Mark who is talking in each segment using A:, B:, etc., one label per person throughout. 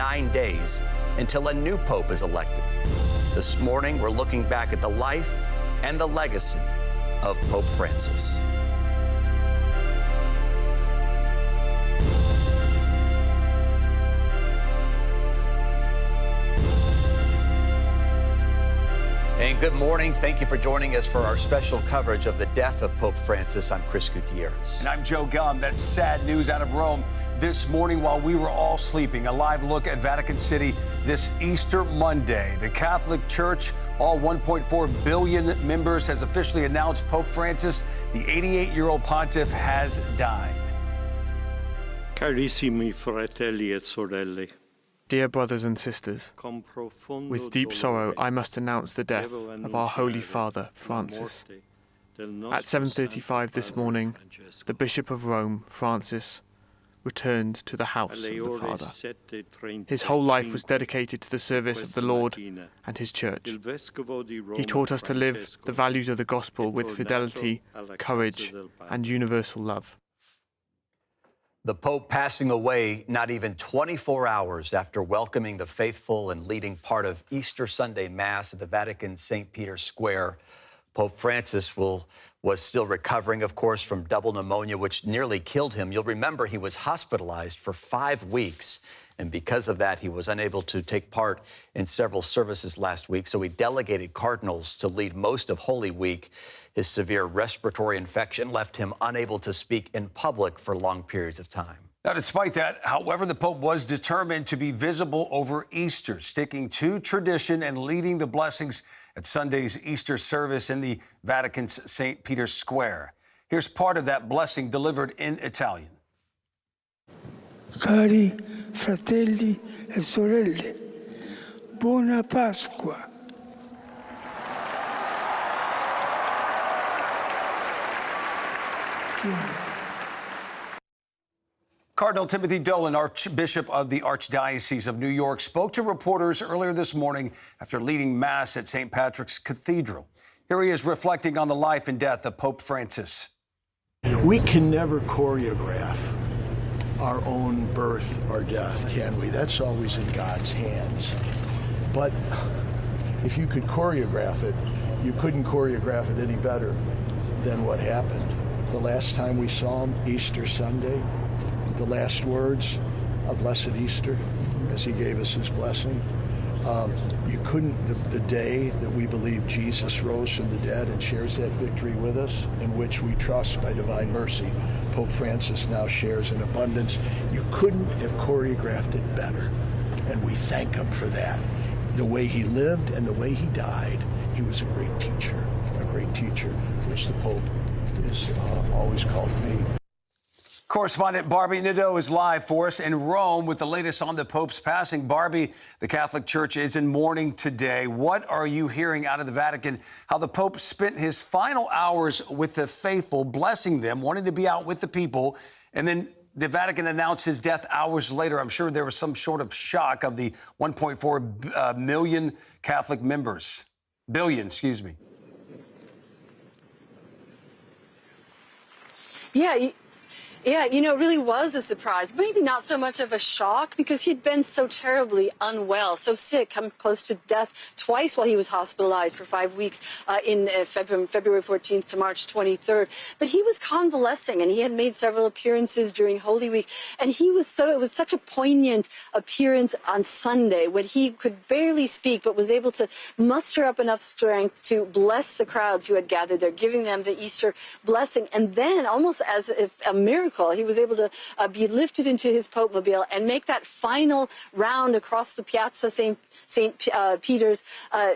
A: 9 days until a new pope is elected. This morning, we're looking back at the life and the legacy of Pope Francis. And good morning. Thank you for joining us for our special coverage of the death of Pope Francis. I'm Chris Gutierrez.
B: And I'm Joe Gum. That's sad news out of Rome this morning while we were all sleeping. A live look at Vatican City this Easter Monday. The Catholic Church, all 1.4 billion members, has officially announced Pope Francis, the 88-year-old pontiff, has died.
C: Carissimi fratelli et sorelle.
D: Dear brothers and sisters, with deep sorrow I must announce the death of our Holy Father, Francis. At 7:35 this morning, the Bishop of Rome, Francis, returned to the house of the Father. His whole life was dedicated to the service of the Lord and His Church. He taught us to live the values of the Gospel with fidelity, courage, and universal love.
A: The Pope passing away not even 24 hours after welcoming the faithful and leading part of Easter Sunday Mass at the Vatican St. Peter's Square. Pope Francis was still recovering, of course, from double pneumonia, which nearly killed him. You'll remember he was hospitalized for 5 weeks, and because of that, he was unable to take part in several services last week, so he delegated cardinals to lead most of Holy Week. His severe respiratory infection left him unable to speak in public for long periods of time.
B: Now, despite that, however, the Pope was determined to be visible over Easter, sticking to tradition and leading the blessings at Sunday's Easter service in the Vatican's St. Peter's Square. Here's part of that blessing delivered in Italian.
E: Cari fratelli e sorelle, buona Pasqua.
B: Cardinal Timothy Dolan, Archbishop of the Archdiocese of New York, spoke to reporters earlier this morning after leading Mass at St. Patrick's Cathedral. Here he is reflecting on the life and death of Pope Francis.
F: We can never choreograph our own birth or death, can we? That's always in God's hands. But if you could choreograph it, you couldn't choreograph it any better than what happened. The last time we saw him, Easter Sunday, the last words, a blessed Easter, as he gave us his blessing. You couldn't, the day that we believe Jesus rose from the dead and shares that victory with us, in which we trust by divine mercy, Pope Francis now shares in abundance. You couldn't have choreographed it better, and we thank him for that. The way he lived and the way he died, he was a great teacher, which the Pope is always called to be.
B: Correspondent Barbie Nadeau is live for us in Rome with the latest on the Pope's passing. Barbie, the Catholic Church is in mourning today. What are you hearing out of the Vatican? How the Pope spent his final hours with the faithful, blessing them, wanting to be out with the people, and then the Vatican announced his death hours later. I'm sure there was some sort of shock of the 1.4 million Catholic members. Billion, excuse me.
G: Yeah, you know, it really was a surprise. Maybe not so much of a shock because he'd been so terribly unwell, so sick, come close to death twice while he was hospitalized for 5 weeks in February 14th to March 23rd. But he was convalescing, and he had made several appearances during Holy Week. And it was such a poignant appearance on Sunday when he could barely speak, but was able to muster up enough strength to bless the crowds who had gathered there, giving them the Easter blessing. And then, almost as if a miracle, he was able to be lifted into his Pope-mobile and make that final round across the Piazza St. Peter's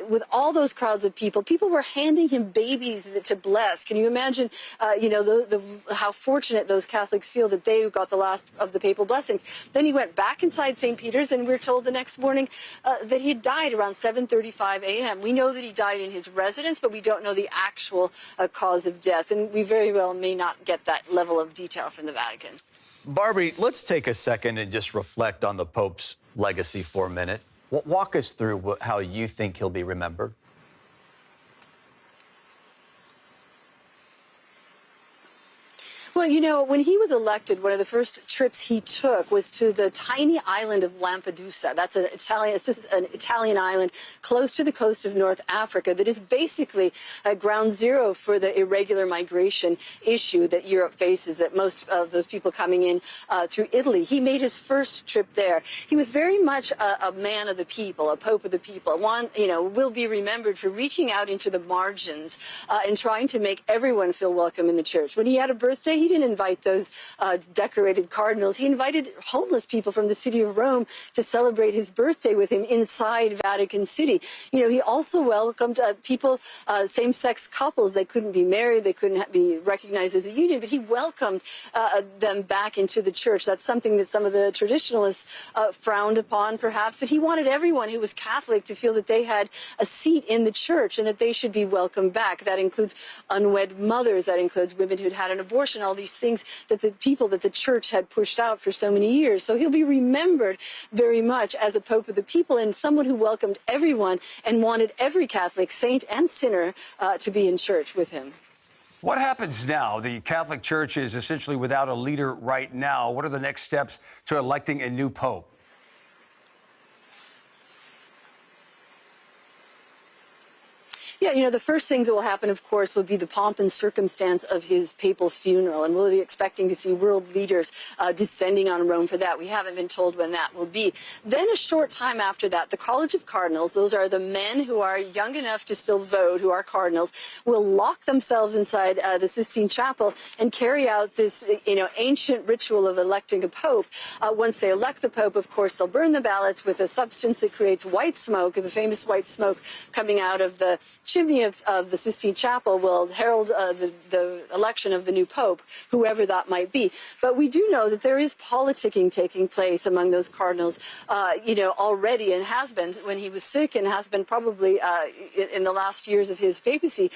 G: with all those crowds of people. People were handing him babies to bless. Can you imagine, how fortunate those Catholics feel that they got the last of the papal blessings? Then he went back inside St. Peter's, and we're told the next morning that he had died around 7:35 a.m. We know that he died in his residence, but we don't know the actual cause of death, and we very well may not get that level of detail from the Vatican.
A: Barbie, let's take a second and just reflect on the Pope's legacy for a minute. Walk us through how you think he'll be remembered.
G: Well, you know, when he was elected, one of the first trips he took was to the tiny island of Lampedusa. It's an Italian island close to the coast of North Africa that is basically ground zero for the irregular migration issue that Europe faces, that most of those people coming in through Italy. He made his first trip there. He was very much a man of the people, a pope of the people. One, you know, will be remembered for reaching out into the margins and trying to make everyone feel welcome in the church. When he had a birthday, he didn't invite those decorated cardinals. He invited homeless people from the city of Rome to celebrate his birthday with him inside Vatican City. You know, he also welcomed people, same-sex couples. They couldn't be married, they couldn't be recognized as a union, but he welcomed them back into the church. That's something that some of the traditionalists frowned upon, perhaps, but he wanted everyone who was Catholic to feel that they had a seat in the church and that they should be welcomed back. That includes unwed mothers, that includes women who'd had an abortion, all these things that the people that the church had pushed out for so many years. So he'll be remembered very much as a pope of the people and someone who welcomed everyone and wanted every Catholic, saint and sinner, to be in church with him.
B: What happens now? The Catholic Church is essentially without a leader right now. What are the next steps to electing a new pope?
G: Yeah, you know, the first things that will happen, of course, will be the pomp and circumstance of his papal funeral. And we'll be expecting to see world leaders descending on Rome for that. We haven't been told when that will be. Then a short time after that, the College of Cardinals, those are the men who are young enough to still vote, who are cardinals, will lock themselves inside the Sistine Chapel and carry out this, you know, ancient ritual of electing a pope. Once they elect the pope, of course, they'll burn the ballots with a substance that creates white smoke, the famous white smoke coming out of the chimney of the Sistine Chapel will herald the election of the new pope, whoever that might be. But we do know that there is politicking taking place among those cardinals, you know, already, and has been when he was sick and has been probably in the last years of his papacy.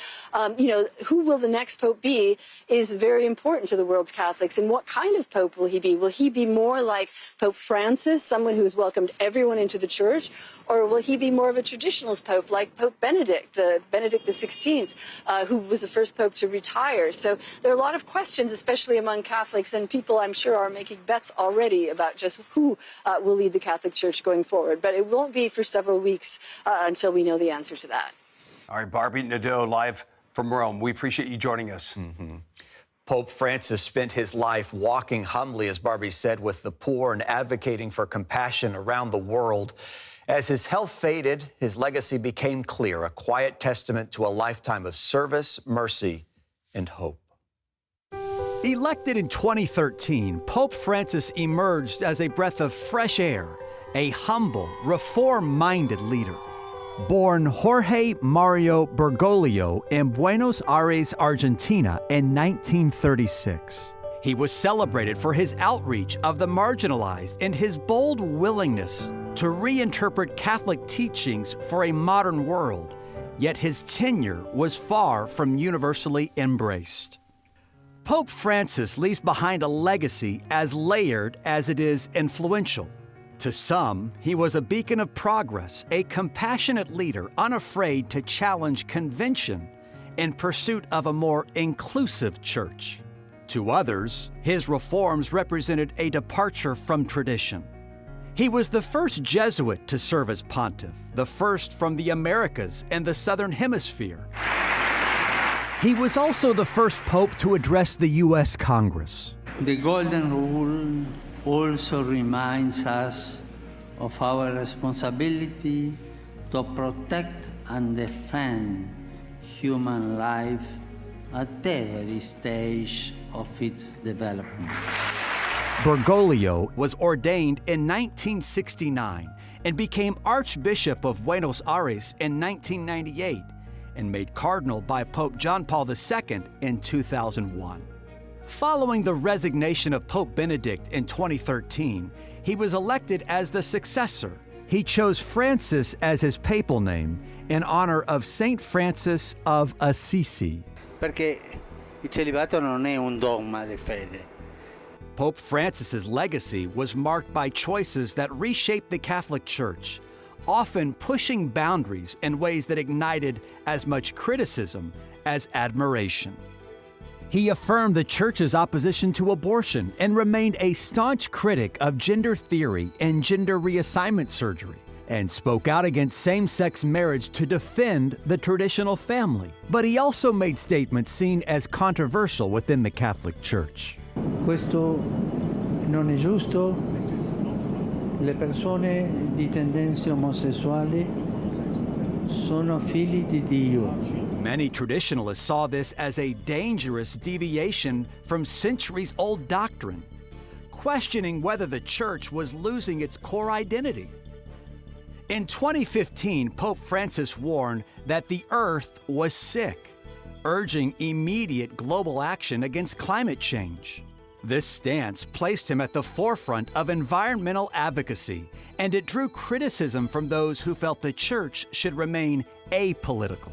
G: You know, who will the next pope be is very important to the world's Catholics. And what kind of pope will he be? Will he be more like Pope Francis, someone who has welcomed everyone into the church? Or will he be more of a traditionalist pope like Pope Benedict, Benedict XVI, who was the first pope to retire? So there are a lot of questions, especially among Catholics, and people, I'm sure, are making bets already about just who will lead the Catholic Church going forward. But it won't be for several weeks until we know the answer to that.
B: All right, Barbie Nadeau, live from Rome. We appreciate you joining us.
A: Mm-hmm. Pope Francis spent his life walking humbly, as Barbie said, with the poor and advocating for compassion around the world. As his health faded, his legacy became clear, a quiet testament to a lifetime of service, mercy, and hope.
H: Elected in 2013, Pope Francis emerged as a breath of fresh air, a humble, reform-minded leader. Born Jorge Mario Bergoglio in Buenos Aires, Argentina in 1936. He was celebrated for his outreach of the marginalized and his bold willingness to reinterpret Catholic teachings for a modern world, yet his tenure was far from universally embraced. Pope Francis leaves behind a legacy as layered as it is influential. To some, he was a beacon of progress, a compassionate leader unafraid to challenge convention in pursuit of a more inclusive church. To others, his reforms represented a departure from tradition. He was the first Jesuit to serve as pontiff, the first from the Americas and the Southern Hemisphere. He was also the first pope to address the U.S. Congress.
I: The Golden Rule also reminds us of our responsibility to protect and defend human life at every stage of its development.
H: Bergoglio was ordained in 1969 and became Archbishop of Buenos Aires in 1998 and made cardinal by Pope John Paul II in 2001. Following the resignation of Pope Benedict in 2013, he was elected as the successor. He chose Francis as his papal name in honor of Saint Francis of Assisi.
I: Perché il celibato non è un dogma di fede.
H: Pope Francis's legacy was marked by choices that reshaped the Catholic Church, often pushing boundaries in ways that ignited as much criticism as admiration. He affirmed the church's opposition to abortion and remained a staunch critic of gender theory and gender reassignment surgery, and spoke out against same-sex marriage to defend the traditional family. But he also made statements seen as controversial within the Catholic Church.
J: Questo non è giusto. Le persone di tendenze omosessuali sono figli di Dio.
H: Many traditionalists saw this as a dangerous deviation from centuries-old doctrine, questioning whether the church was losing its core identity. In 2015, Pope Francis warned that the earth was sick, urging immediate global action against climate change. This stance placed him at the forefront of environmental advocacy, and it drew criticism from those who felt the church should remain apolitical.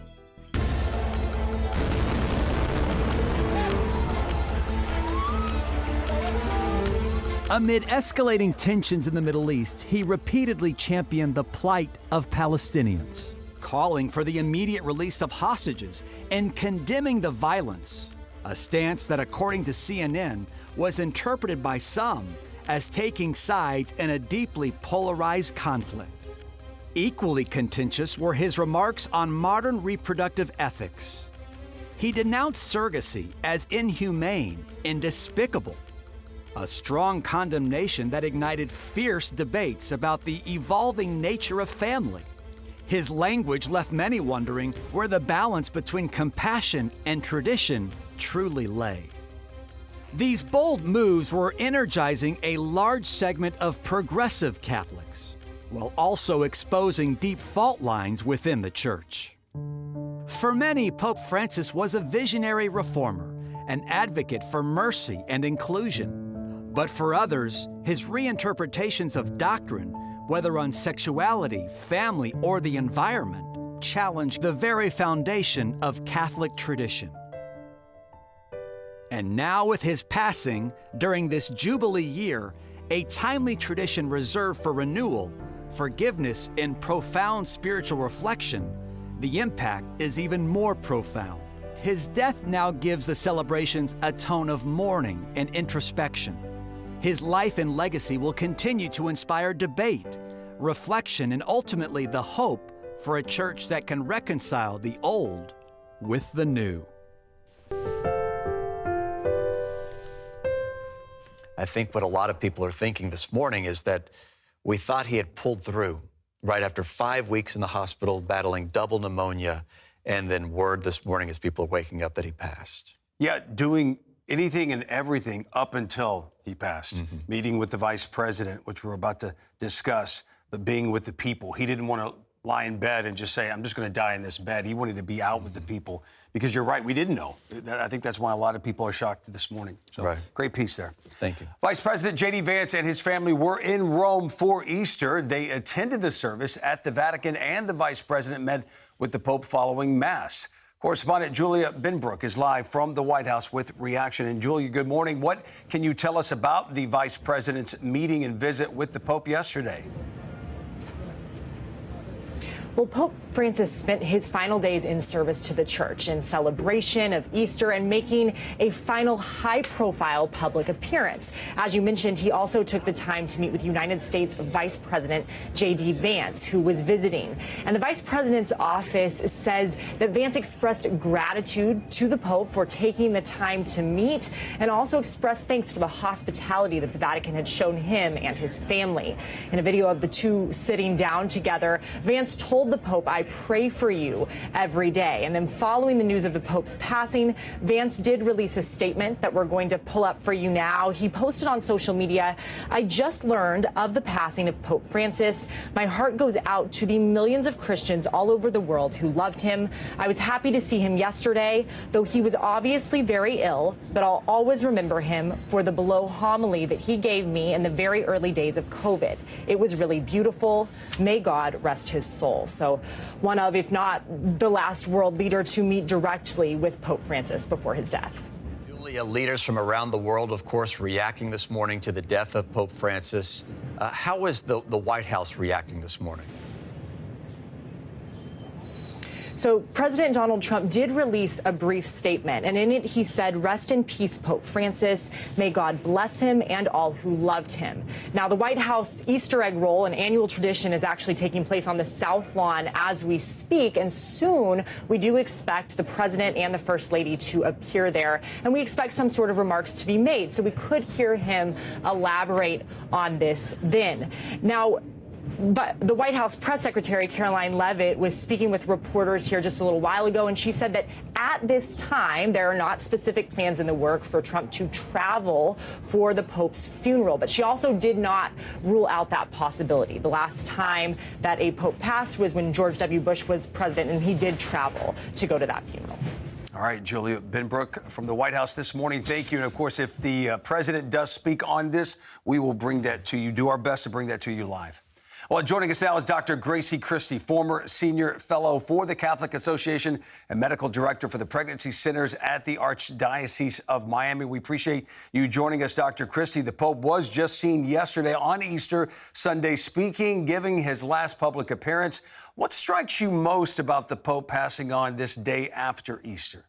H: Amid escalating tensions in the Middle East, he repeatedly championed the plight of Palestinians, calling for the immediate release of hostages and condemning the violence, a stance that, according to CNN, was interpreted by some as taking sides in a deeply polarized conflict. Equally contentious were his remarks on modern reproductive ethics. He denounced surrogacy as inhumane and despicable, a strong condemnation that ignited fierce debates about the evolving nature of family. His language left many wondering where the balance between compassion and tradition truly lay. These bold moves were energizing a large segment of progressive Catholics, while also exposing deep fault lines within the Church. For many, Pope Francis was a visionary reformer, an advocate for mercy and inclusion. But for others, his reinterpretations of doctrine, whether on sexuality, family, or the environment, challenged the very foundation of Catholic tradition. And now, with his passing during this Jubilee year, a timely tradition reserved for renewal, forgiveness, and profound spiritual reflection, the impact is even more profound. His death now gives the celebrations a tone of mourning and introspection. His life and legacy will continue to inspire debate, reflection, and ultimately the hope for a church that can reconcile the old with the new.
A: I think what a lot of people are thinking this morning is that we thought he had pulled through right after 5 weeks in the hospital battling double pneumonia, and then word this morning as people are waking up that he passed.
B: Yeah, doing anything and everything up until he passed. Meeting with the vice president, which we're about to discuss, but being with the people. He didn't want to lie in bed and just say, I'm just going to die in this bed. He wanted to be out with the people, because you're right, we didn't know. I think that's why a lot of people are shocked this morning. So Great piece there.
C: Thank you.
B: Vice President J.D. Vance and his family were in Rome for Easter. They attended the service at the Vatican, and the vice president met with the Pope following Mass. Correspondent Julia Binbrook is live from the White House with reaction. And Julia, good morning. What can you tell us about the vice president's meeting and visit with the Pope yesterday?
K: Well, Pope Francis spent his final days in service to the church in celebration of Easter and making a final high-profile public appearance. As you mentioned, he also took the time to meet with United States Vice President J.D. Vance, who was visiting. And the Vice President's office says that Vance expressed gratitude to the Pope for taking the time to meet, and also expressed thanks for the hospitality that the Vatican had shown him and his family. In a video of the two sitting down together, Vance told the Pope, "I pray for you every day." And then following the news of the Pope's passing, Vance did release a statement that we're going to pull up for you now. He posted on social media, "I just learned of the passing of Pope Francis. My heart goes out to the millions of Christians all over the world who loved him. I was happy to see him yesterday, though he was obviously very ill, but I'll always remember him for the below homily that he gave me in the very early days of COVID. It was really beautiful. May God rest his soul." So one of, if not the last world leader to meet directly with Pope Francis before his death.
A: Julia, leaders from around the world, of course, reacting this morning to the death of Pope Francis. How is the White House reacting this morning?
K: So President Donald Trump did release a brief statement, and in it he said, "Rest in peace, Pope Francis. May God bless him and all who loved him." Now, the White House Easter egg roll, an annual tradition, is actually taking place on the South Lawn as we speak, and soon we do expect the president and the First Lady to appear there, and we expect some sort of remarks to be made, so we could hear him elaborate on this then. Now, but the White House press secretary, Caroline Leavitt, was speaking with reporters here just a little while ago, and she said that at this time, there are not specific plans in the work for Trump to travel for the Pope's funeral. But she also did not rule out that possibility. The last time that a Pope passed was when George W. Bush was president, and he did travel to go to that funeral.
B: All right, Julia Benbrook from the White House this morning. Thank you. And of course, if the president does speak on this, we will bring that to you. Do our best to bring that to you live. Well, joining us now is Dr. Gracie Christie, former senior fellow for the Catholic Association and medical director for the pregnancy centers at the Archdiocese of Miami. We appreciate you joining us, Dr. Christie. The Pope was just seen yesterday on Easter Sunday speaking, giving his last public appearance. What strikes you most about the Pope passing on this day after Easter?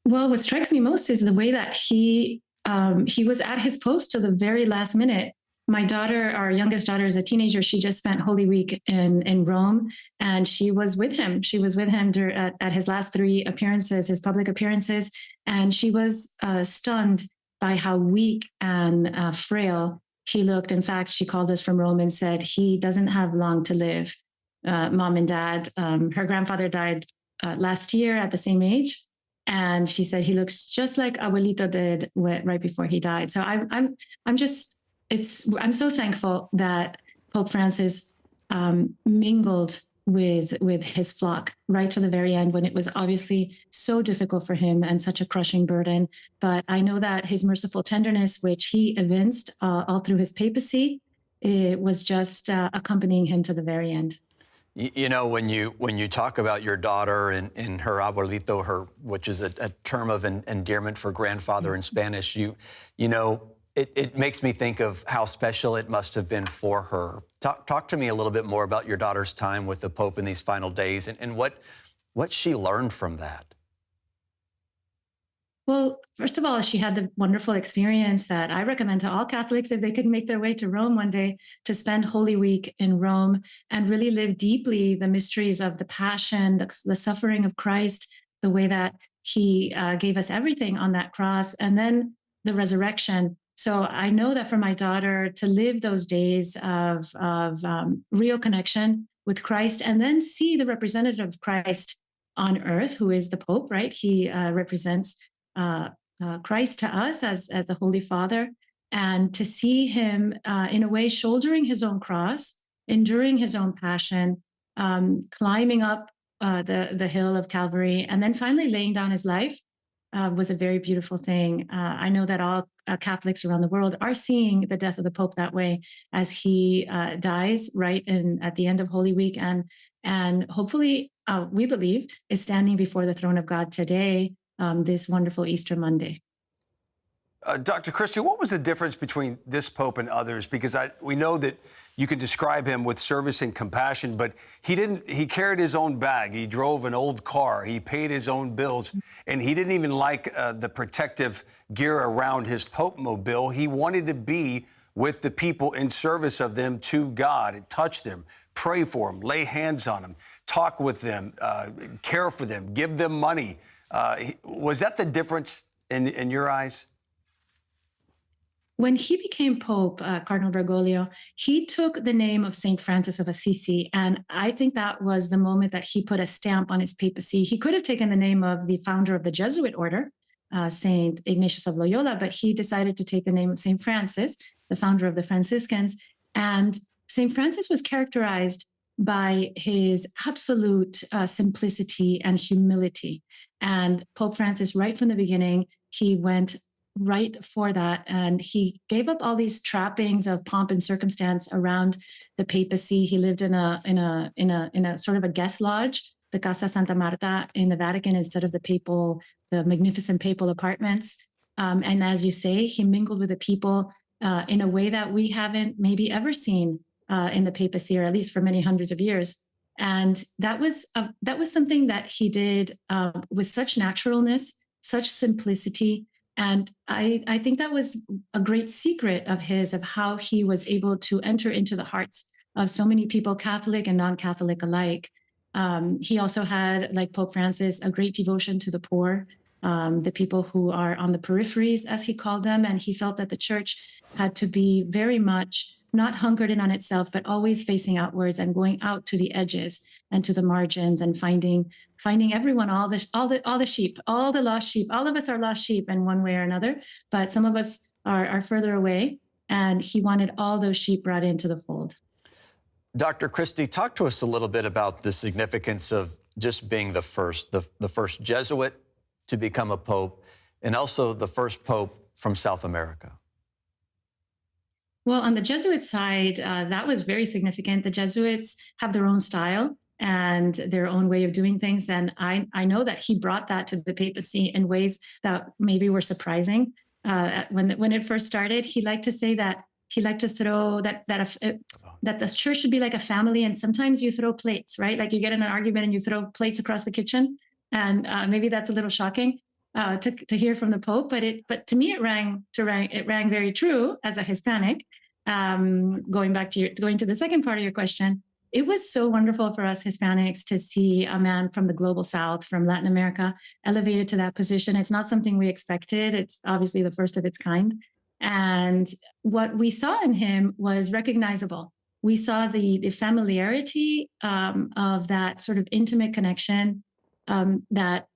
L: Well, what strikes me most is the way that he was at his post to the very last minute. My daughter, our youngest daughter, is a teenager. She just spent Holy Week in Rome, and she was with him. She was with him at his last three appearances, his public appearances, and she was stunned by how weak and frail he looked. In fact, she called us from Rome and said he doesn't have long to live. Mom and Dad, her grandfather died last year at the same age, and she said he looks just like Abuelito did right before he died. So I'm so thankful that Pope Francis mingled with his flock right to the very end, when it was obviously so difficult for him and such a crushing burden. But I know that his merciful tenderness, which he evinced all through his papacy, it was just accompanying him to the very end.
A: You know, when you talk about your daughter and her abuelito, which is a term of endearment for grandfather in Spanish, you know. It makes me think of how special it must have been for her. Talk to me a little bit more about your daughter's time with the Pope in these final days and what she learned from that.
L: Well, first of all, she had the wonderful experience that I recommend to all Catholics, if they could make their way to Rome one day, to spend Holy Week in Rome and really live deeply the mysteries of the Passion, the suffering of Christ, the way that he gave us everything on that cross, and then the resurrection. So I know that for my daughter to live those days of real connection with Christ, and then see the representative of Christ on earth, who is the Pope, right? He represents Christ to us as the Holy Father, and to see him in a way shouldering his own cross, enduring his own passion, climbing up the hill of Calvary, and then finally laying down his life. Was a very beautiful thing. I know that all Catholics around the world are seeing the death of the Pope that way, as he dies right at the end of Holy Week, and hopefully, we believe, is standing before the throne of God today, this wonderful Easter Monday.
B: Dr. Christie, what was the difference between this Pope and others? Because we know that you can describe him with service and compassion, but he carried his own bag. He drove an old car. He paid his own bills, and he didn't even like the protective gear around his Pope mobile. He wanted to be with the people in service of them to God, and touch them, pray for them, lay hands on them, talk with them, care for them, give them money. Was that the difference in your eyes?
L: When he became Pope, Cardinal Bergoglio, he took the name of St. Francis of Assisi. And I think that was the moment that he put a stamp on his papacy. He could have taken the name of the founder of the Jesuit order, St. Ignatius of Loyola, but he decided to take the name of St. Francis, the founder of the Franciscans. And St. Francis was characterized by his absolute simplicity and humility. And Pope Francis, right from the beginning, he went right for that. And he gave up all these trappings of pomp and circumstance around the papacy. He lived in a sort of a guest lodge, the Casa Santa Marta in the Vatican, instead of the magnificent papal apartments. And as you say, he mingled with the people in a way that we haven't maybe ever seen in the papacy, or at least for many hundreds of years. And that was something that he did with such naturalness, such simplicity. And I think that was a great secret of his, of how he was able to enter into the hearts of so many people, Catholic and non-Catholic alike. He also had, like Pope Francis, a great devotion to the poor, the people who are on the peripheries, as he called them. And he felt that the church had to be very much not hunkered in on itself, but always facing outwards and going out to the edges and to the margins and finding everyone, all the sheep, all the lost sheep. All of us are lost sheep in one way or another, but some of us are further away. And he wanted all those sheep brought into the fold.
A: Dr. Christie, talk to us a little bit about the significance of just being the first Jesuit to become a pope, and also the first pope from South America.
L: Well, on the Jesuit side, that was very significant. The Jesuits have their own style and their own way of doing things. And I know that he brought that to the papacy in ways that maybe were surprising. When it first started, he liked to say that he liked to throw that the church should be like a family. And sometimes you throw plates, right? Like you get in an argument and you throw plates across the kitchen. And maybe that's a little shocking to hear from the Pope, but to me it rang very true as a Hispanic. Going to the second part of your question, it was so wonderful for us Hispanics to see a man from the global South, from Latin America, elevated to that position. It's not something we expected. It's obviously the first of its kind. And what we saw in him was recognizable. We saw the familiarity of that sort of intimate connection that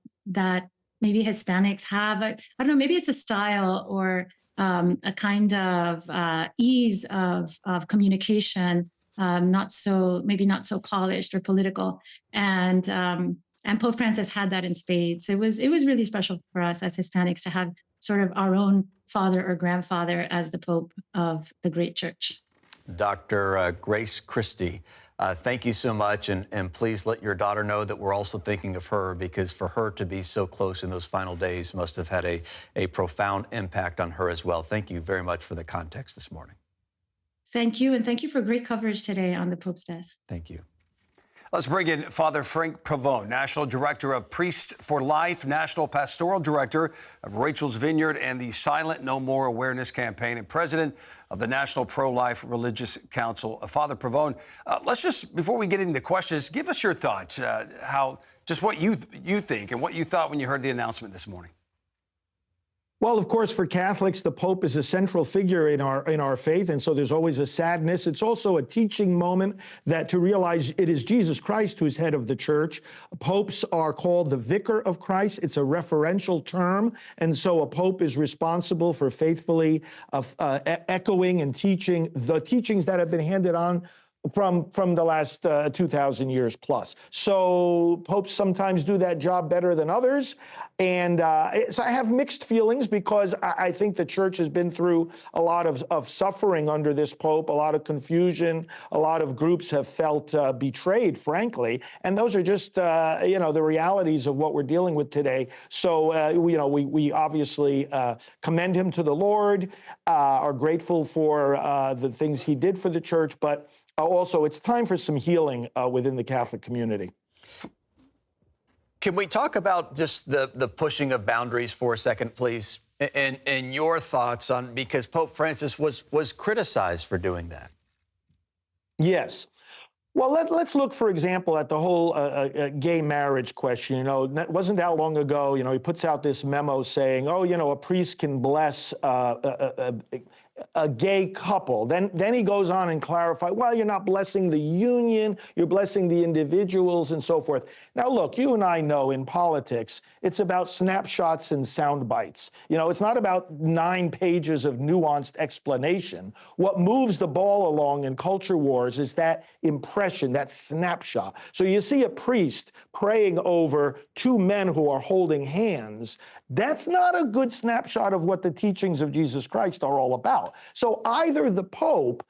L: maybe Hispanics have. I don't know, maybe it's a style or a kind of ease of communication, maybe not so polished or political. And Pope Francis had that in spades. It was really special for us as Hispanics to have sort of our own father or grandfather as the Pope of the great church.
A: Dr. Grace Christie, thank you so much. And please let your daughter know that we're also thinking of her, because for her to be so close in those final days must have had a profound impact on her as well. Thank you very much for the context this morning.
L: Thank you. And thank you for great coverage today on the Pope's death.
A: Thank you.
B: Let's bring in Father Frank Pavone, National Director of Priests for Life, National Pastoral Director of Rachel's Vineyard and the Silent No More Awareness Campaign, and President of the National Pro-Life Religious Council. Father Pavone, let's just, before we get into questions, give us your thoughts, what you think and what you thought when you heard the announcement this morning.
F: Well, of course, for Catholics, the Pope is a central figure in our faith, and so there's always a sadness. It's also a teaching moment that to realize it is Jesus Christ who's head of the church. Popes are called the Vicar of Christ. It's a referential term, and so a pope is responsible for faithfully echoing and teaching the teachings that have been handed on from the last 2,000 years plus. So popes sometimes do that job better than others. And so I have mixed feelings, because I think the church has been through a lot of suffering under this pope, a lot of confusion. A lot of groups have felt betrayed, frankly. And those are just, the realities of what we're dealing with today. So, we obviously commend him to the Lord, are grateful for the things he did for the church, but also, it's time for some healing within the Catholic community.
A: Can we talk about just the pushing of boundaries for a second, please? And your thoughts on, because Pope Francis was criticized for doing that.
F: Yes. Well, let's look, for example, at the whole gay marriage question. It wasn't that long ago, he puts out this memo saying, a priest can bless a gay couple. Then he goes on and clarifies, well, you're not blessing the union, you're blessing the individuals and so forth. Now, look, you and I know in politics, it's about snapshots and sound bites. It's not about 9 pages of nuanced explanation. What moves the ball along in culture wars is that impression, that snapshot. So you see a priest praying over 2 men who are holding hands. That's not a good snapshot of what the teachings of Jesus Christ are all about. So either the Pope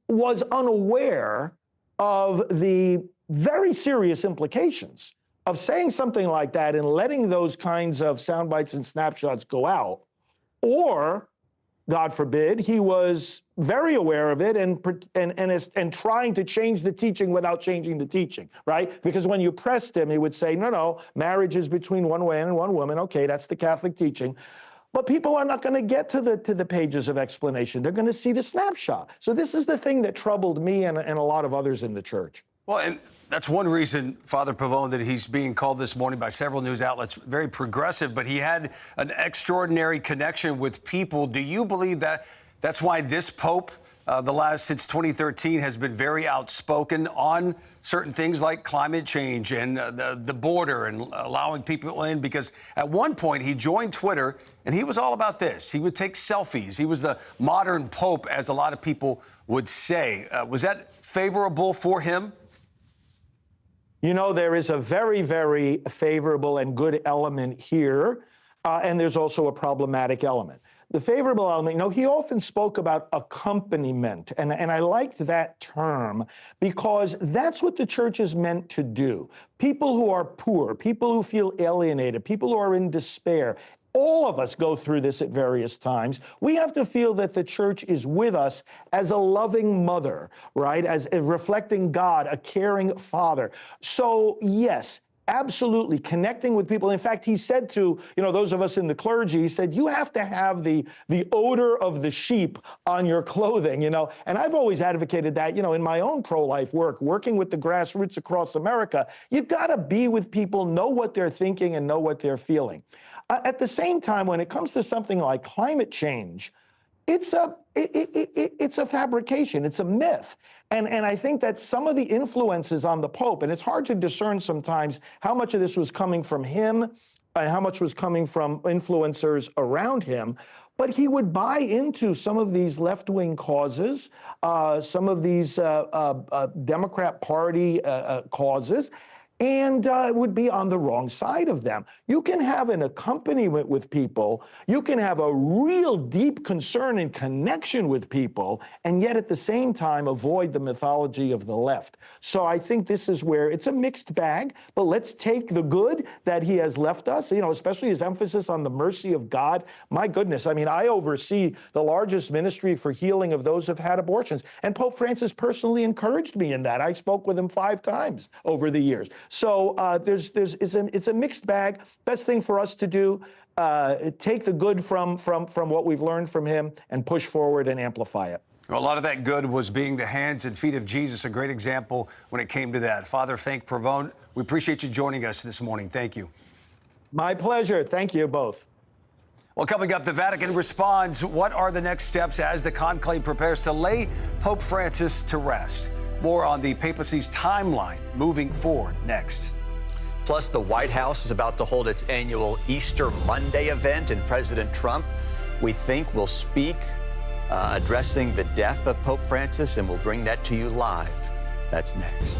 F: was unaware of the very serious implications of saying something like that and letting those kinds of sound bites and snapshots go out, or, God forbid, he was very aware of it and trying to change the teaching without changing the teaching, right? Because when you pressed him, he would say, no, marriage is between one man and one woman. Okay, that's the Catholic teaching. But people are not going to get to the pages of explanation. They're going to see the snapshot. So this is the thing that troubled me and a lot of others in the church.
B: Well, and that's one reason, Father Pavone, that he's being called this morning by several news outlets very progressive, but he had an extraordinary connection with people. Do you believe that that's why this Pope, since 2013, has been very outspoken on certain things like climate change and the border and allowing people in? Because at one point he joined Twitter and he was all about this. He would take selfies. He was the modern Pope, as a lot of people would say. Was that favorable for him?
F: You know, there is a very, very favorable and good element here, and there's also a problematic element. The favorable element, he often spoke about accompaniment, and I liked that term because that's what the church is meant to do. People who are poor, people who feel alienated, people who are in despair, all of us go through this at various times. We have to feel that the church is with us as a loving mother, right? As reflecting God, a caring father. So, yes, absolutely connecting with people. In fact, he said to, those of us in the clergy, he said, you have to have the odor of the sheep on your clothing, And I've always advocated that, in my own pro-life work, working with the grassroots across America, you've got to be with people, know what they're thinking and know what they're feeling. At the same time, when it comes to something like climate change, it's a fabrication, it's a myth. And I think that some of the influences on the Pope, and it's hard to discern sometimes how much of this was coming from him and how much was coming from influencers around him, but he would buy into some of these left-wing causes, some of these Democrat Party causes, and would be on the wrong side of them. You can have an accompaniment with people, you can have a real deep concern and connection with people, and yet at the same time avoid the mythology of the left. So I think this is where it's a mixed bag, but let's take the good that he has left us, especially his emphasis on the mercy of God. My goodness, I oversee the largest ministry for healing of those who've had abortions, and Pope Francis personally encouraged me in that. I spoke with him 5 times over the years. So it's a mixed bag. Best thing for us to do, take the good from what we've learned from him and push forward and amplify it.
B: Well, a lot of that good was being the hands and feet of Jesus, a great example when it came to that. Father Pavone, we appreciate you joining us this morning. Thank you.
F: My pleasure. Thank you both.
B: Well, coming up, the Vatican responds. What are the next steps as the conclave prepares to lay Pope Francis to rest? More on the papacy's timeline moving forward next.
A: Plus, the White House is about to hold its annual Easter Monday event, and President Trump, we think, will speak addressing the death of Pope Francis, and we'll bring that to you live. That's next.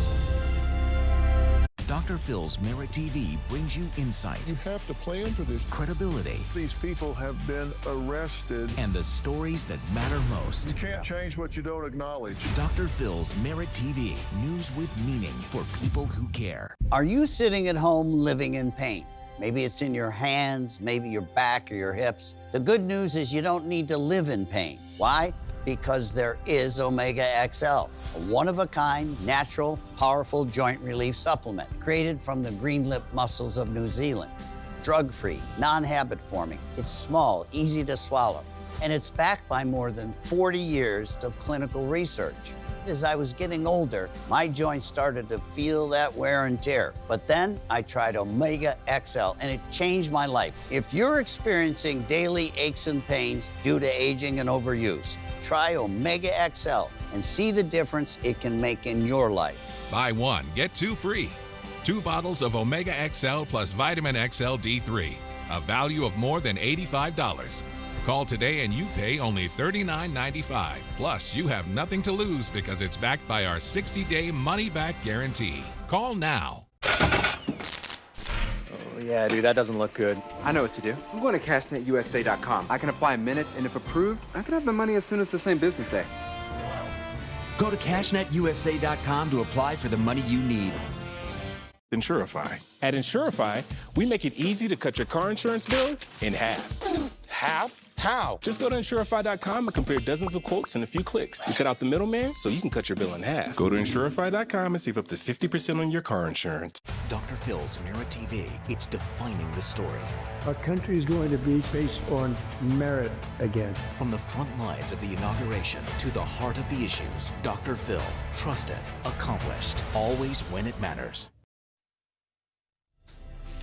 M: Dr. Phil's Merit TV brings you insight.
N: You have to plan for this.
M: Credibility.
N: These people have been arrested.
M: And the stories that matter most.
N: You can't change what you don't acknowledge.
M: Dr. Phil's Merit TV. News with meaning for people who care.
O: Are you sitting at home living in pain? Maybe it's in your hands, maybe your back or your hips. The good news is you don't need to live in pain. Why? Because there is Omega XL, a one-of-a-kind, natural, powerful joint relief supplement created from the green lip mussels of New Zealand. Drug-free, non-habit forming. It's small, easy to swallow, and it's backed by more than 40 years of clinical research. As I was getting older, my joints started to feel that wear and tear. But then I tried Omega XL, and it changed my life. If you're experiencing daily aches and pains due to aging and overuse, try Omega XL and see the difference it can make in your life.
P: Buy 1, get 2 free. 2 bottles of Omega XL plus Vitamin XL D3, a value of more than $85. Call today and you pay only $39.95. Plus, you have nothing to lose because it's backed by our 60-day money-back guarantee. Call now.
Q: Oh, yeah, dude, that doesn't look good.
R: I know what to do. I'm going to cashnetusa.com. I can apply in minutes, and if approved, I can have the money as soon as the same business day.
S: Go to cashnetusa.com to apply for the money you need.
T: Insurify. At Insurify, we make it easy to cut your car insurance bill in half. Half? How? Just go to Insurify.com and compare dozens of quotes in a few clicks. You cut out the middleman so you can cut your bill in half. Go to Insurify.com and save up to 50% on your car insurance.
M: Dr. Phil's Merit TV, it's defining the story.
F: Our country is going to be based on merit again.
M: From the front lines of the inauguration to the heart of the issues, Dr. Phil, trusted, accomplished, always when it matters.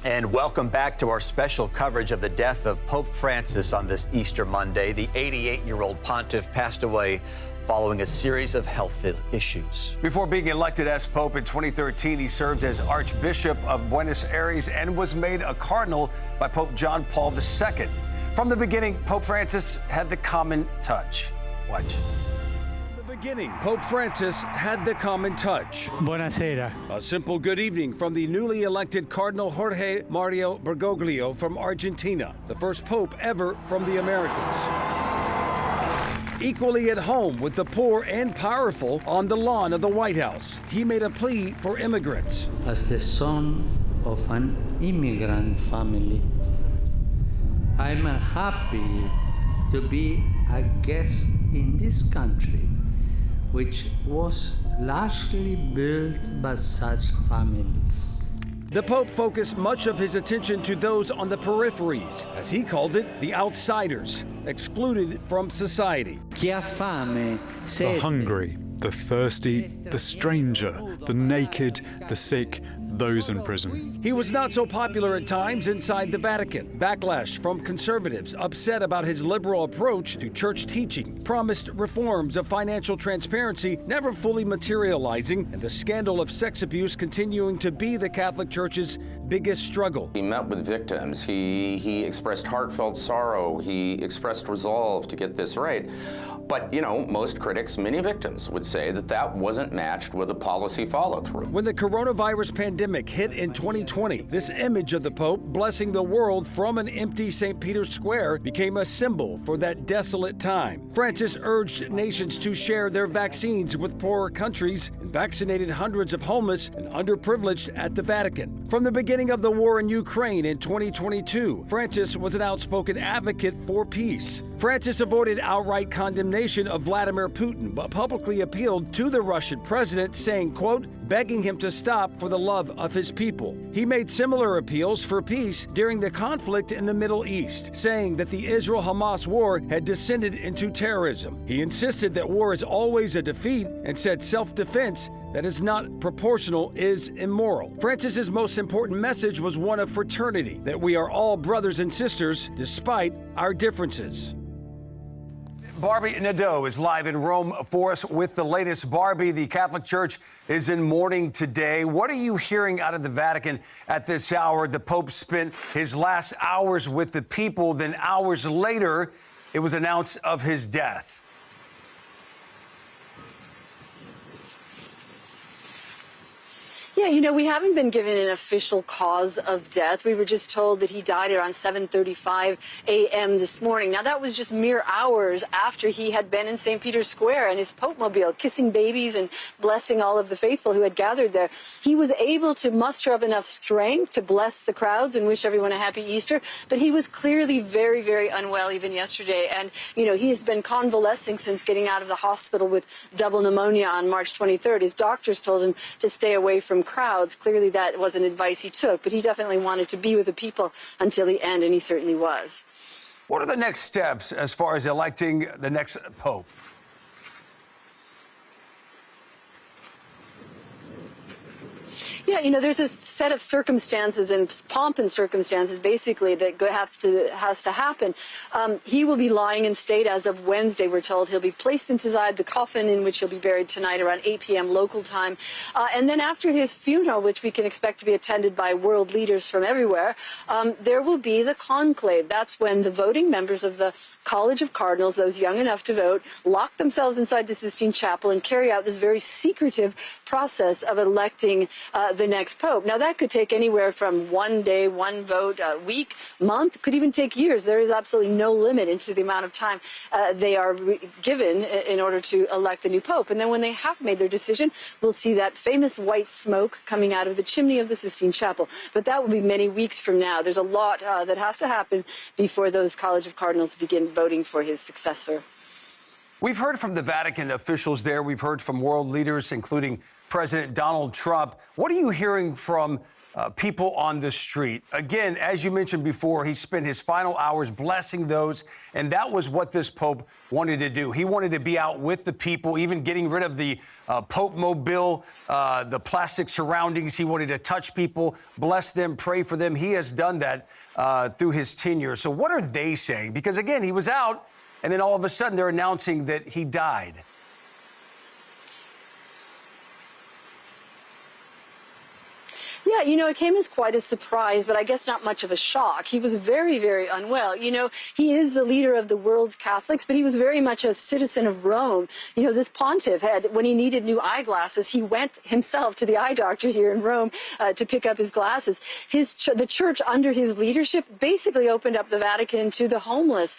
A: And welcome back to our special coverage of the death of Pope Francis on this Easter Monday. The 88-year-old pontiff passed away following a series of health issues.
B: Before being elected as Pope in 2013, he served as Archbishop of Buenos Aires and was made a cardinal by Pope John Paul II. From the beginning, Pope Francis had the common touch. Watch. Beginning, Pope Francis had the common touch.
J: Buonasera.
B: A simple good evening from the newly elected Cardinal Jorge Mario Bergoglio from Argentina, the first pope ever from the Americas. Equally at home with the poor and powerful on the lawn of the White House, he made a plea for immigrants.
J: As the son of an immigrant family, I'm happy to be a guest in this country, which was largely built by such families.
B: The Pope focused much of his attention to those on the peripheries, as he called it, the outsiders, excluded from society.
U: The hungry, the thirsty, the stranger, the naked, the sick, those in prison.
B: He was not so popular at times inside the Vatican. Backlash from conservatives upset about his liberal approach to church teaching, promised reforms of financial transparency never fully materializing, and the scandal of sex abuse continuing to be the Catholic Church's biggest struggle.
V: He met with victims. He expressed heartfelt sorrow. He expressed resolve to get this right. But, you know, most critics, many victims, would say that that wasn't matched with a policy follow-through.
B: When the coronavirus pandemic hit in 2020, this image of the Pope blessing the world from an empty St. Peter's Square became a symbol for that desolate time. Francis urged nations to share their vaccines with poorer countries and vaccinated hundreds of homeless and underprivileged at the Vatican. From the beginning of the war in Ukraine in 2022, Francis was an outspoken advocate for peace. Francis avoided outright condemnation of Vladimir Putin, but publicly appealed to the Russian president, saying, quote, begging him to stop for the love of his people. He made similar appeals for peace during the conflict in the Middle East, saying that the Israel-Hamas war had descended into terrorism. He insisted that war is always a defeat and said self-defense that is not proportional is immoral. Francis's most important message was one of fraternity, that we are all brothers and sisters despite our differences. Barbie Nadeau is live in Rome for us with the latest. Barbie, the Catholic Church is in mourning today. What are you hearing out of the Vatican at this hour? The Pope spent his last hours with the people. Then hours later, it was announced of his death.
G: Yeah, you know, we haven't been given an official cause of death. We were just told that he died around 7:35 a.m. this morning. Now, that was just mere hours after he had been in St. Peter's Square in his Pope mobile, kissing babies and blessing all of the faithful who had gathered there. He was able to muster up enough strength to bless the crowds and wish everyone a happy Easter, but he was clearly very, very unwell even yesterday. And, you know, he has been convalescing since getting out of the hospital with double pneumonia on March 23rd. His doctors told him to stay away from crowds. Clearly that wasn't advice he took, but he definitely wanted to be with the people until the end, and he certainly was.
B: What are the next steps as far as electing the next pope?
G: Yeah, you know, there's a set of circumstances and pomp and circumstances, basically, that has to happen. He will be lying in state as of Wednesday, we're told. He'll be placed inside the coffin in which he'll be buried tonight around 8 p.m. local time. And then after his funeral, which we can expect to be attended by world leaders from everywhere, there will be the conclave. That's when the voting members of the College of Cardinals, those young enough to vote, lock themselves inside the Sistine Chapel and carry out this very secretive process of electing the next pope. Now, that could take anywhere from 1 day, 1 vote, a week, month, could even take years. There is absolutely no limit into the amount of time they are given in order to elect the new pope. And then when they have made their decision, we'll see that famous white smoke coming out of the chimney of the Sistine Chapel. But that will be many weeks from now. There's a lot that has to happen before those College of Cardinals begin voting for his successor.
B: We've heard from the Vatican officials there. We've heard from world leaders, including President Donald Trump. What are you hearing from people on the street? Again, as you mentioned before, he spent his final hours blessing those, and that was what this Pope wanted to do. He wanted to be out with the people, even getting rid of the Pope mobile, the plastic surroundings. He wanted to touch people, bless them, pray for them. He has done that through his tenure. So what are they saying? Because, again, he was out, and then all of a sudden they're announcing that he died.
G: Yeah, you know, it came as quite a surprise, but I guess not much of a shock. He was very, very unwell. You know, he is the leader of the world's Catholics, but he was very much a citizen of Rome. You know, this pontiff had, when he needed new eyeglasses, he went himself to the eye doctor here in Rome to pick up his glasses. The church under his leadership basically opened up the Vatican to the homeless.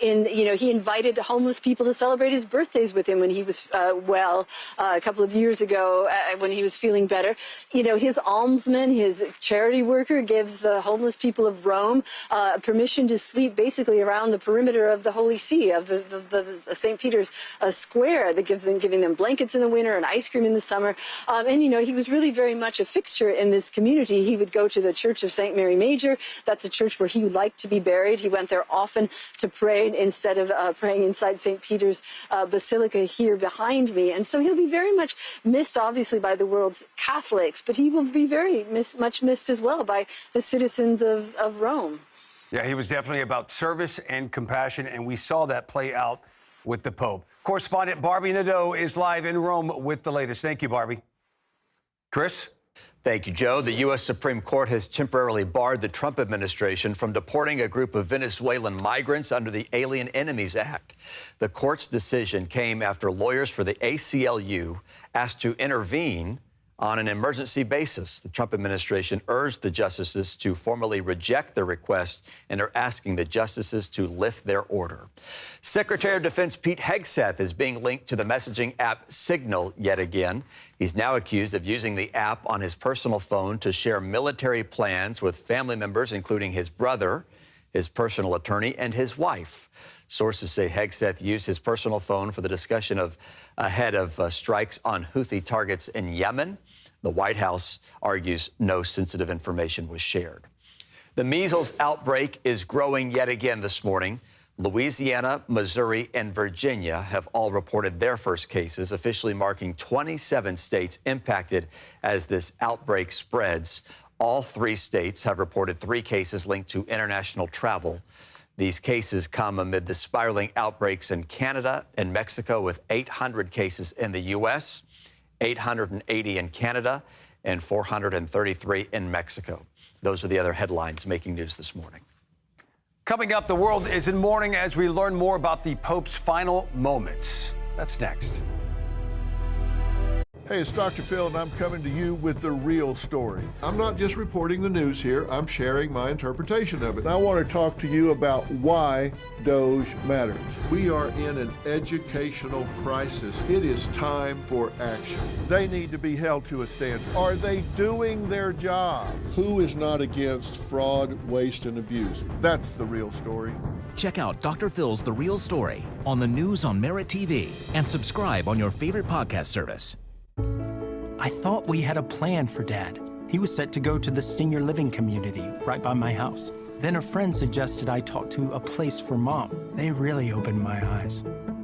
G: You know, he invited homeless people to celebrate his birthdays with him when he was well a couple of years ago when he was feeling better. You know, his almsman, his charity worker, gives the homeless people of Rome permission to sleep basically around the perimeter of the Holy See, of the St. Peter's Square, that giving them blankets in the winter and ice cream in the summer. And, you know, he was really very much a fixture in this community. He would go to the Church of St. Mary Major. That's a church where he liked to be buried. He went there often to pray instead of praying inside St. Peter's Basilica here behind me. And so he'll be very much missed, obviously, by the world's Catholics, but he will be very much missed as well by the citizens of Rome.
B: Yeah, he was definitely about service and compassion, and we saw that play out with the Pope. Correspondent Barbie Nadeau is live in Rome with the latest. Thank you, Barbie. Chris?
A: Thank you, Joe. The U.S. Supreme Court has temporarily barred the Trump administration from deporting a group of Venezuelan migrants under the Alien Enemies Act. The court's decision came after lawyers for the ACLU asked to intervene on an emergency basis. The Trump administration urged the justices to formally reject the request and are asking the justices to lift their order. Secretary of Defense Pete Hegseth is being linked to the messaging app Signal yet again. He's now accused of using the app on his personal phone to share military plans with family members, including his brother, his personal attorney, and his wife. Sources say Hegseth used his personal phone for the discussion ahead of strikes on Houthi targets in Yemen. The White House argues no sensitive information was shared. The measles outbreak is growing yet again this morning. Louisiana, Missouri, and Virginia have all reported their first cases, officially marking 27 states impacted as this outbreak spreads. All 3 states have reported 3 cases linked to international travel. These cases come amid the spiraling outbreaks in Canada and Mexico, with 800 cases in the U.S., 880 in Canada, and 433 in Mexico. Those are the other headlines making news this morning.
B: Coming up, the world is in mourning as we learn more about the Pope's final moments. That's next.
N: Hey, it's Dr. Phil, and I'm coming to you with the real story. I'm not just reporting the news here, I'm sharing my interpretation of it. And I want to talk to you about why Doge matters. We are in an educational crisis. It is time for action. They need to be held to a standard. Are they doing their job? Who is not against fraud, waste, and abuse? That's the real story.
M: Check out Dr. Phil's The Real Story on the news on Merit TV and subscribe on your favorite podcast service.
D: I thought we had a plan for Dad. He was set to go to the senior living community right by my house. Then a friend suggested I talk to a place for Mom. They really opened my eyes.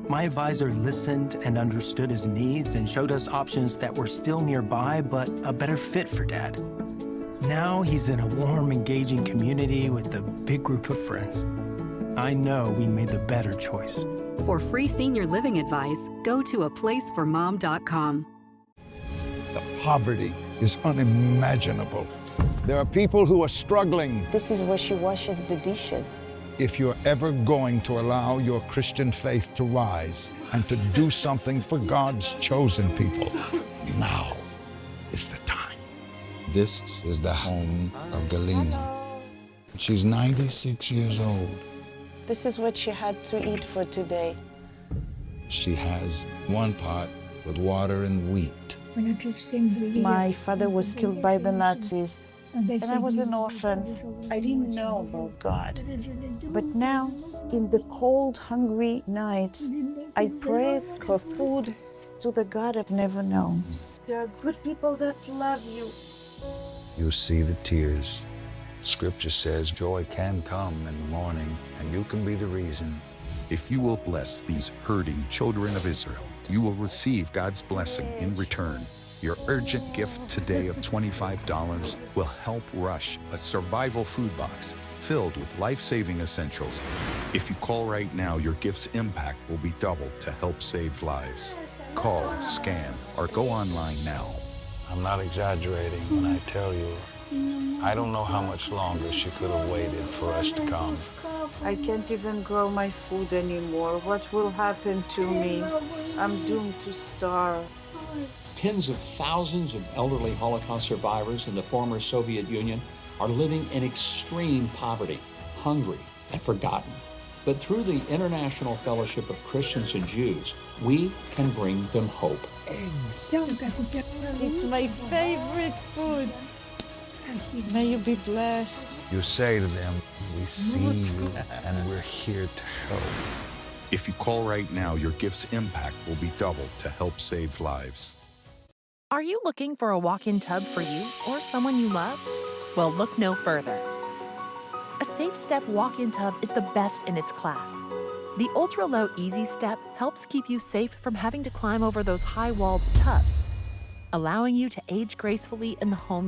D: My advisor listened and understood his needs and showed us options that were still nearby, but a better fit for Dad. Now he's in a warm, engaging community with a big group of friends. I know we made the better choice.
E: For free senior living advice, go to aplaceformom.com.
W: The poverty is unimaginable. There are people who are struggling.
X: This is where she washes the dishes.
W: If you're ever going to allow your Christian faith to rise and to do something for God's chosen people, now is the time. This is the home of Galina. She's 96 years old.
X: This is what she had to eat for today.
W: She has one pot with water and wheat.
X: My father was killed by the Nazis, and I was an orphan. I didn't know about God. But now, in the cold, hungry nights, I pray for food to the God I've never known. There are good people that love you.
W: You see the tears. Scripture says joy can come in the morning, and you can be the reason.
C: If you will bless these hurting children of Israel, you will receive God's blessing in return. Your urgent gift today of $25 will help rush a survival food box filled with life-saving essentials. If you call right now, your gift's impact will be doubled to help save lives. Call, scan, or go online now.
W: I'm not exaggerating when I tell you, I don't know how much longer she could have waited for us to come.
X: I can't even grow my food anymore. What will happen to me? I'm doomed to starve.
H: Tens of thousands of elderly Holocaust survivors in the former Soviet Union are living in extreme poverty, hungry, and forgotten. But through the International Fellowship of Christians and Jews, we can bring them hope.
X: Eggs. It's my favorite food. May you be blessed.
W: You say to them, we see you and we're here to help.
C: If you call right now, your gift's impact will be doubled to help save lives.
I: Are you looking for a walk-in tub for you or someone you love? Well, look no further. A Safe Step walk-in tub is the best in its class. The ultra-low Easy Step helps keep you safe from having to climb over those high-walled tubs, allowing you to age gracefully in the home